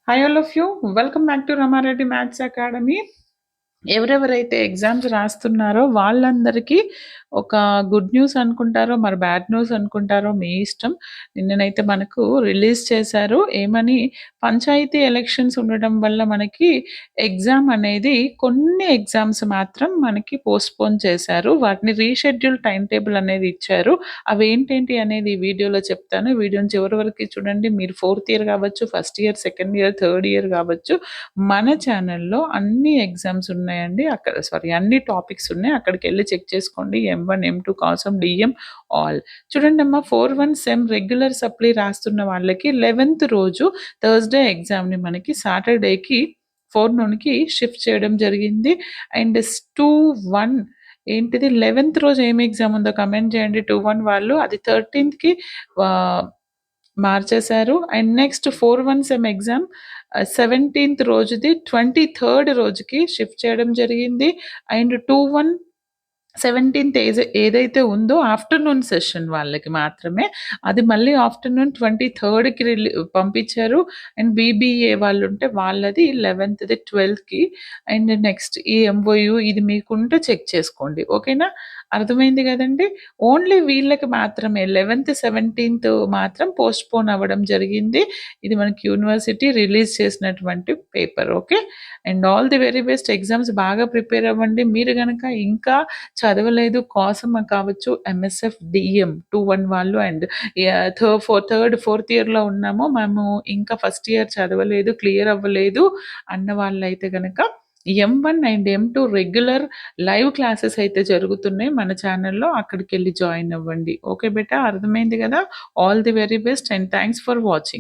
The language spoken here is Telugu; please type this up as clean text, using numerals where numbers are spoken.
Hi all of you, welcome back to Ramareddy Maths Academy. ఎవరెవరైతే ఎగ్జామ్స్ రాస్తున్నారో వాళ్ళందరికీ ఒక గుడ్ న్యూస్ అనుకుంటారో, మరి బ్యాడ్ న్యూస్ అనుకుంటారో మీ ఇష్టం. నిన్ననైతే మనకు రిలీజ్ చేశారు. ఏమని, పంచాయతీ ఎలక్షన్స్ ఉండడం వల్ల మనకి ఎగ్జామ్ అనేది కొన్ని ఎగ్జామ్స్ మాత్రం మనకి పోస్ట్‌పోన్ చేశారు. వాటిని రీషెడ్యూల్ టైమ్ టేబుల్ అనేది ఇచ్చారు. అవేంటేంటి అనేది ఈ వీడియోలో చెప్తాను. వీడియోని చివరి వరకు చూడండి. మీరు ఫోర్త్ ఇయర్ కావచ్చు, first year, second year, third year కావచ్చు. మన ఛానల్‌లో అన్ని ఎగ్జామ్స్ ఉన్నాయండి. అన్ని టాపిక్స్ ఉన్నాయి. అక్కడికెళ్ళి చెక్ చేసుకోండి. M1, M2 కాసం, DM ఆల్. చూడండమ్మా, 4-1 సెమ్ రెగ్యులర్ సప్లీ రాస్తున్న వాళ్ళకి 11th రోజు థర్స్‌డే ఎగ్జామ్‌ని మనకి సాటర్డేకి ఫోర్‌నూన్‌కి షిఫ్ట్ చేయడం జరిగింది. అండ్ 2-1 ఏంటిది 11th రోజు ఏం ఎగ్జామ్ ఉందో కమెంట్ చేయండి. 2-1 వాళ్ళు అది 13థ్‌కి ఆహ్, మార్చేశారు. And next 4-1 sem exam 17th రోజుది 23rd రోజుకి షిఫ్ట్ చేయడం జరిగింది. అండ్ 2-1 17th ఏదైతే ఉందో ఆఫ్టర్నూన్ సెషన్ వాళ్ళకి మాత్రమే, అది మళ్ళీ ఆఫ్టర్నూన్ 23కి పంపించారు. అండ్ బీబీఏ వాళ్ళు ఉంటే వాళ్ళది 11th 12కి. అండ్ నెక్స్ట్ ఈ ఎంఓయూ ఇది మీకుంటే చెక్ చేసుకోండి. ఓకేనా, అర్థమైంది కదండి. ఓన్లీ వీళ్ళకి మాత్రమే 11th 17th మాత్రం పోస్ట్ పోన్ అవ్వడం జరిగింది. ఇది మనకి యూనివర్సిటీ రిలీజ్ చేసినటువంటి paper. Okay, and all the very best. Exams బాగా ప్రిపేర్ అవ్వండి. మీరు గనక ఇంకా చదవలేదు, కోసం కావచ్చు, ఎంఎస్ఎఫ్ డిఎం 2-1 వాళ్ళు అండ్ ఫోర్త్ ఇయర్లో ఉన్నాము, మేము ఇంకా ఫస్ట్ ఇయర్ చదవలేదు, క్లియర్ అవ్వలేదు అన్న వాళ్ళైతే గనక M1 and M2 regular live classes అయితే జరుగుతున్నాయి మన ఛానల్లో. అక్కడికి వెళ్ళి జాయిన్ అవ్వండి. ఓకే బేటా, అర్థమైంది కదా. All the very best and thanks for watching.